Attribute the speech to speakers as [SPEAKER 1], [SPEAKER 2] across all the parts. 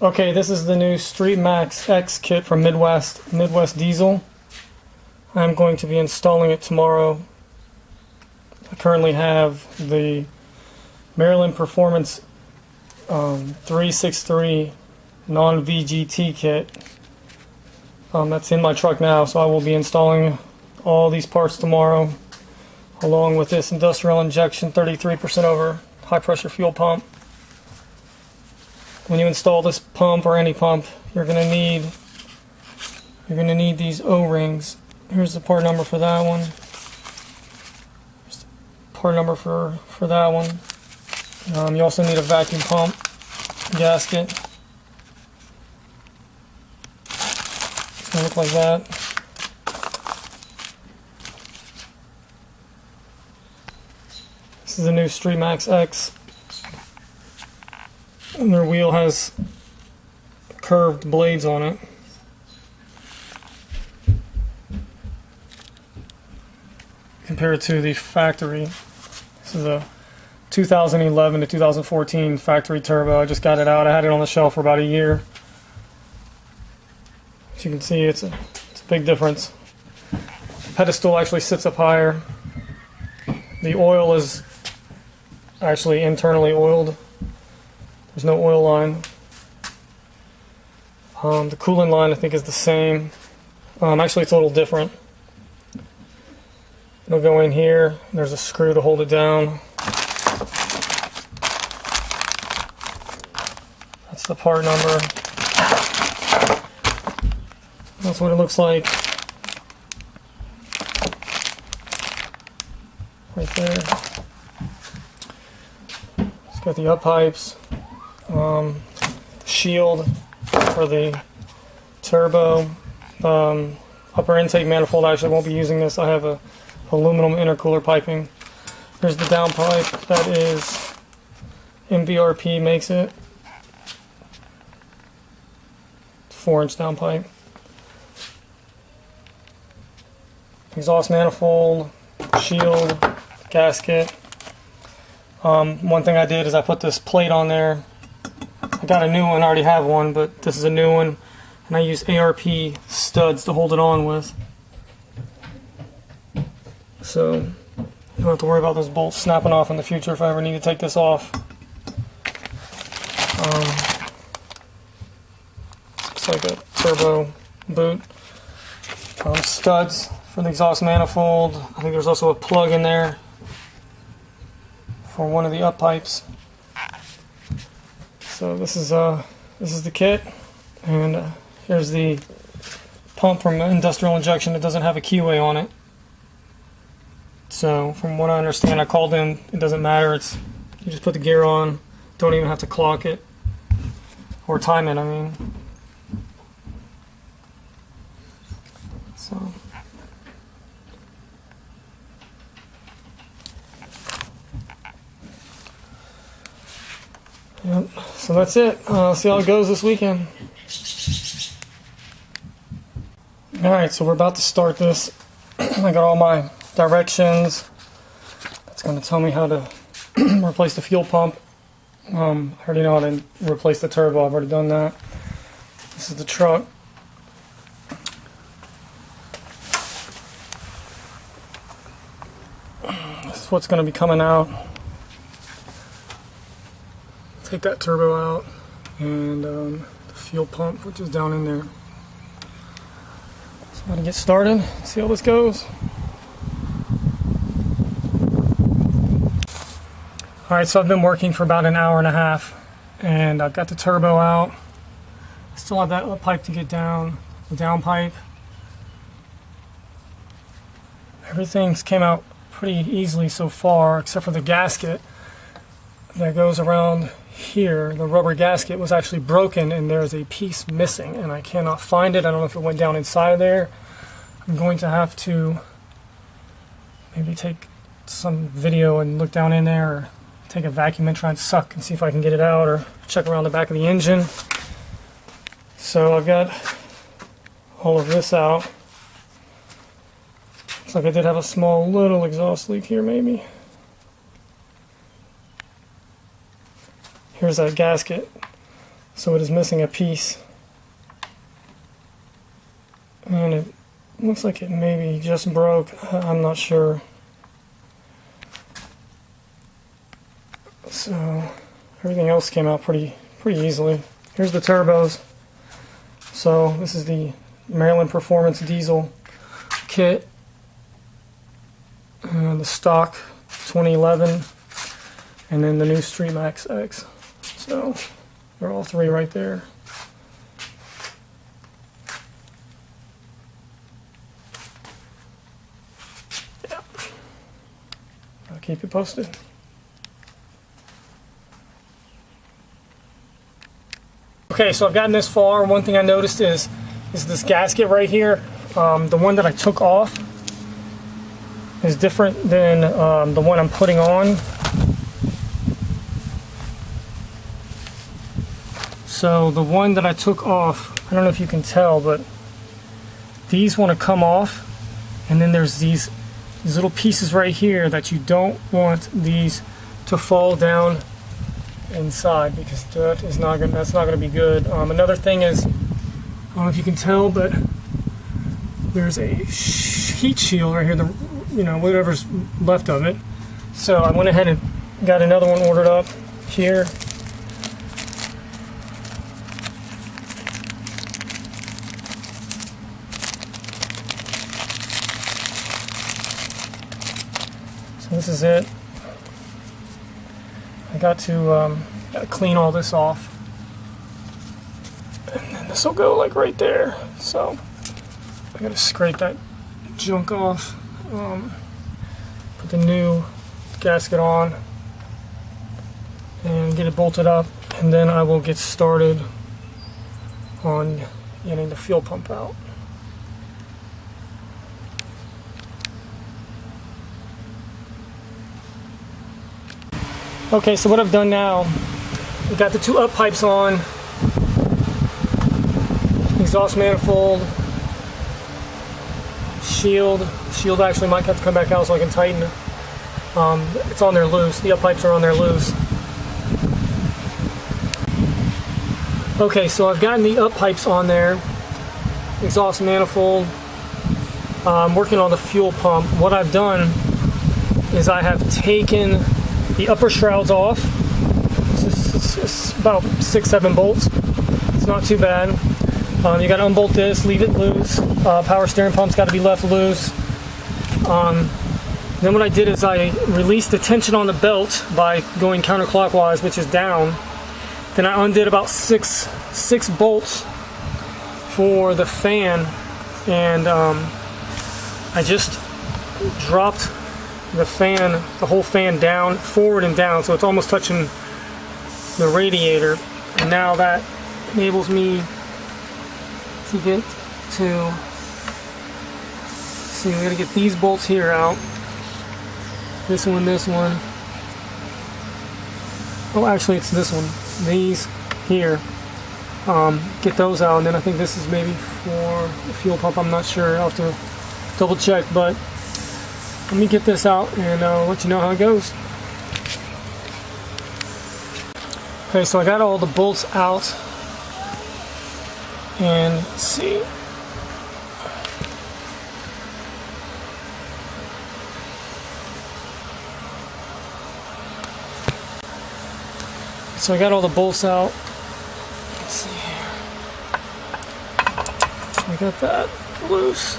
[SPEAKER 1] Okay, this is the new Streetmax X kit from Midwest Diesel. I'm going to be installing it tomorrow. I currently have the Maryland Performance 363 non-VGT kit. That's in my truck now, so I will be installing all these parts tomorrow, along with this industrial injection 33% over high pressure fuel pump. When you install this pump or any pump, you're gonna need these O-rings. Here's the part number for that one. Here's the part number for that one. You also need a vacuum pump gasket. It's gonna look like that. This is the new Streetmax X. And their wheel has curved blades on it. Compared to the factory. This is a 2011 to 2014 factory turbo. I just got it out. I had it on the shelf for about a year. As you can see, it's a big difference. The pedestal actually sits up higher. The oil is actually internally oiled. There's no oil line. The coolant line I think is the same. Actually it's a little different. It'll go in here. There's a screw to hold it down. That's the part number. That's what it looks like. Right there. It's got the up pipes. Shield for the turbo. Upper intake manifold, I actually won't be using this. I have a aluminum intercooler piping. Here's the down pipe. That is MBRP makes it. 4-inch down pipe. Exhaust manifold, shield, gasket. One thing I did is I put this plate on there. I got a new one, I already have one, but this is a new one, and I use ARP studs to hold it on with. So you don't have to worry about those bolts snapping off in the future if I ever need to take this off. Looks like a turbo boot. Studs for the exhaust manifold. I think there's also a plug in there for one of the up pipes. So this is the kit, and here's the pump from industrial injection. It doesn't have a keyway on it. So from what I understand, I called in. It doesn't matter. You just put the gear on. Don't even have to clock it or time it. I mean. So. Yep. So that's it. See how it goes this weekend. Alright, so we're about to start this. I got all my directions. It's going to tell me how to replace the fuel pump. I already know how to replace the turbo. I've already done that. This is the truck. This is what's going to be coming out. Take that turbo out, and the fuel pump, which is down in there. So I'm going to get started, see how this goes. Alright, so I've been working for about an hour and a half, and I've got the turbo out. I still have that up pipe to get down, the down pipe. Everything's came out pretty easily so far, except for the gasket that goes around here. The rubber gasket was actually broken, and there's a piece missing, and I cannot find it. I don't know if it went down inside of there. I'm going to have to maybe take some video and look down in there, or take a vacuum and try and suck and see if I can get it out, or check around the back of the engine. So I've got all of this out. Looks like I did have a small little exhaust leak here maybe. Here's that gasket. So it is missing a piece. And it looks like it maybe just broke. I'm not sure. So everything else came out pretty easily. Here's the turbos. So this is the Maryland Performance Diesel kit. The stock 2011, and then the new Streetmax X. So they're all three right there. Yeah. I'll keep you posted. Okay, so I've gotten this far. One thing I noticed is this gasket right here. The one that I took off is different than the one I'm putting on. So the one that I took off, I don't know if you can tell, but these want to come off, and then there's these little pieces right here that you don't want these to fall down inside, because that's not going to be good. Another thing is, I don't know if you can tell, but there's a heat shield right here, whatever's left of it. So I went ahead and got another one ordered up here. So this is it. I got to clean all this off, and then this will go like right there. So I got to scrape that junk off, put the new gasket on, and get it bolted up, and then I will get started on getting the fuel pump out. Okay, so what I've done now, I've got the two up pipes on, exhaust manifold, shield actually might have to come back out so I can tighten it. It's on there loose, the up pipes are on there loose. Okay, so I've gotten the up pipes on there, exhaust manifold. I'm working on the fuel pump. What I've done is I have taken the upper shrouds off. It's about 6-7 bolts. It's not too bad. You got to unbolt this, leave it loose. Power steering pump's got to be left loose. Then what I did is I released the tension on the belt by going counterclockwise, which is down. Then I undid about six bolts for the fan, and I just dropped the whole fan down, forward and down, so it's almost touching the radiator. And now that enables me to get to, see, we gotta get these bolts here out. This one. Oh, actually it's this one. These here. Get those out, and then I think this is maybe for the fuel pump. I'm not sure. I'll have to double check, but let me get this out and I'll let you know how it goes. Okay, so I got all the bolts out, and let's see. So I got all the bolts out. Let's see here. So I got that loose.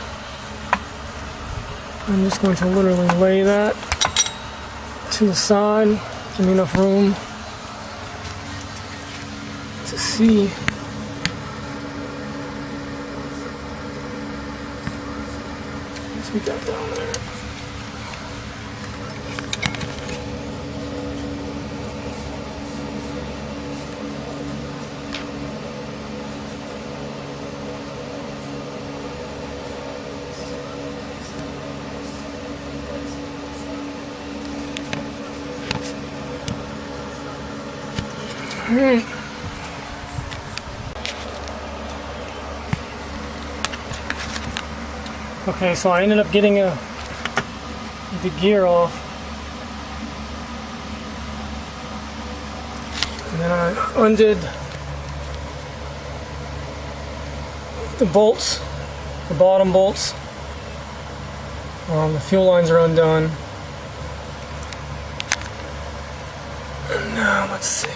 [SPEAKER 1] I'm just going to literally lay that to the side. Give me enough room to see. What's we got down there? Alright. Okay, so I ended up getting the gear off, and then I undid the bolts, the bottom bolts. The fuel lines are undone. And now let's see.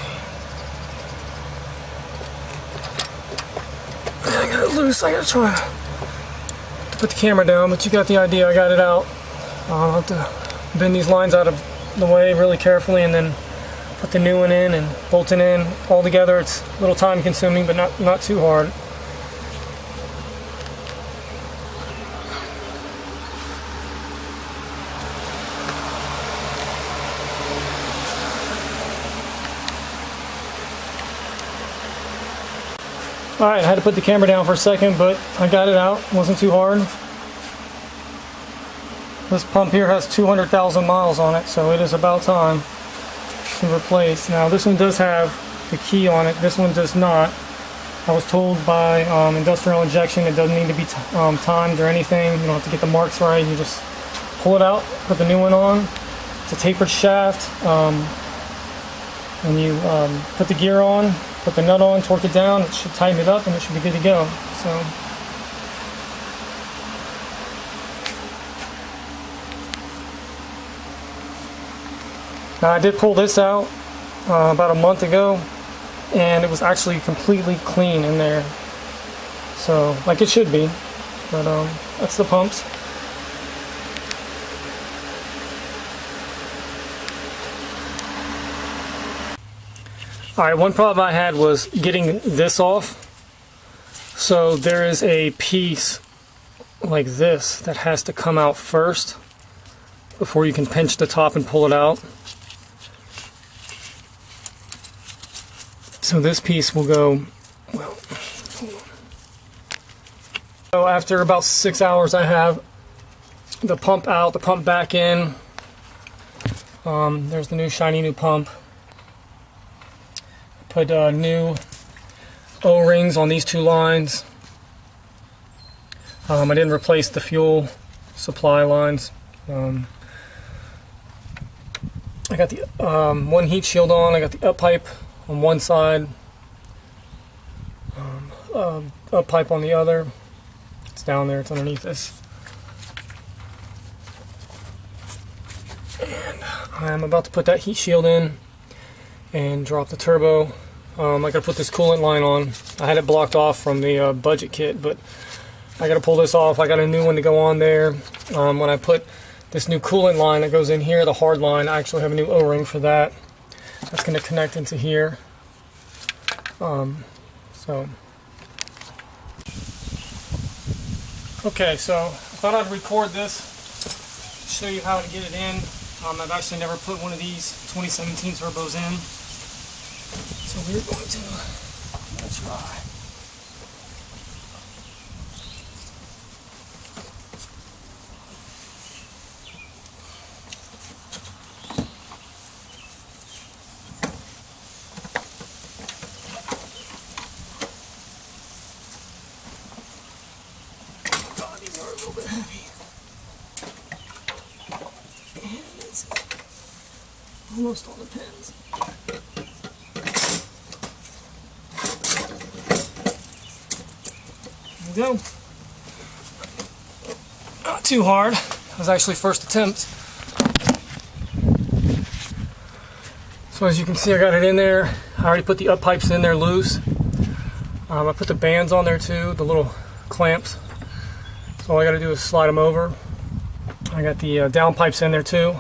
[SPEAKER 1] I got it loose. I gotta try to put the camera down, but you got the idea. I got it out. I'll have to bend these lines out of the way really carefully, and then put the new one in and bolt it in all together. It's a little time consuming, but not too hard. Alright, I had to put the camera down for a second, but I got it out. It wasn't too hard. This pump here has 200,000 miles on it, so it is about time to replace. Now this one does have the key on it, this one does not. I was told by industrial injection it doesn't need to be timed or anything. You don't have to get the marks right. You just pull it out, put the new one on. It's a tapered shaft. When you put the gear on, put the nut on, torque it down, it should tighten it up and it should be good to go. So. Now I did pull this out about a month ago, and it was actually completely clean in there. So, like it should be, but that's the pumps. Alright, one problem I had was getting this off. So there is a piece like this that has to come out first before you can pinch the top and pull it out. So this piece will go, well, so after about 6 hours I have the pump out, the pump back in. There's the new shiny new pump. Put new O-rings on these two lines. I didn't replace the fuel supply lines. I got the one heat shield on. I got the up pipe on one side, up pipe on the other. It's down there, it's underneath this. And I'm about to put that heat shield in and drop the turbo. I gotta put this coolant line on. I had it blocked off from the budget kit, but I gotta pull this off. I got a new one to go on there. When I put this new coolant line that goes in here, the hard line, I actually have a new O-ring for that. That's gonna connect into here. Okay, so I thought I'd record this, show you how to get it in. I've actually never put one of these 2017 turbos in, so we're going to give it a try. God, these are a little bit heavy. And it's almost on the pins. There we go. Not too hard. It was actually first attempt. So as you can see, I got it in there. I already put the up pipes in there loose. I put the bands on there too, the little clamps. So all I got to do is slide them over. I got the down pipes in there too.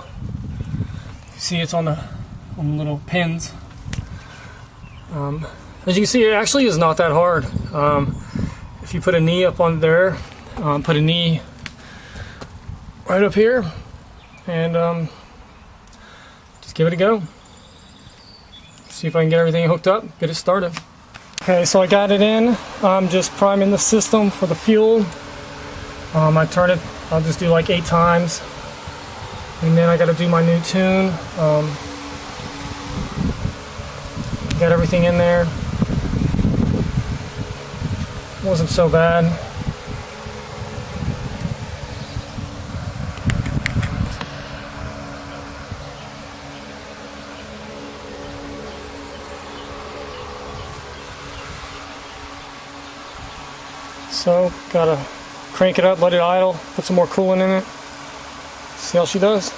[SPEAKER 1] You see it's on the little pins. As you can see, it actually is not that hard. If you put a knee up on there, put a knee right up here, and just give it a go. See if I can get everything hooked up, get it started. Okay, so I got it in. I'm just priming the system for the fuel. I turn it, I'll just do like 8 times. And then I got to do my new tune. Got everything in there. Wasn't so bad. So gotta crank it up, let it idle, put some more coolant in it, see how she does.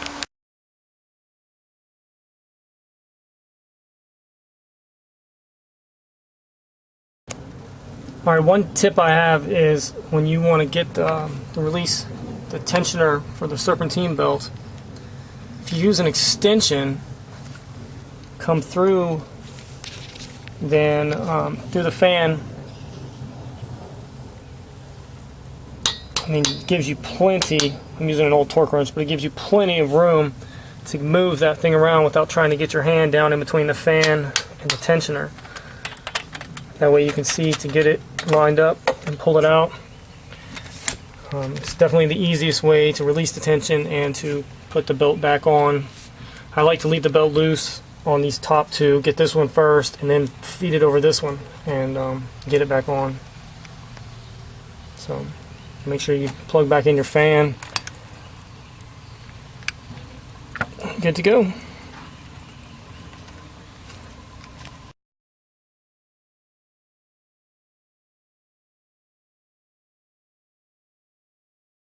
[SPEAKER 1] Alright, one tip I have is when you want to get the release the tensioner for the serpentine belt, if you use an extension, come through then through the fan, I mean, it gives you plenty, I'm using an old torque wrench, but it gives you plenty of room to move that thing around without trying to get your hand down in between the fan and the tensioner. That way you can see to get it lined up and pull it out. It's definitely the easiest way to release the tension and to put the belt back on. I like to leave the belt loose on these top two, get this one first, and then feed it over this one and get it back on. So make sure you plug back in your fan. Good to go.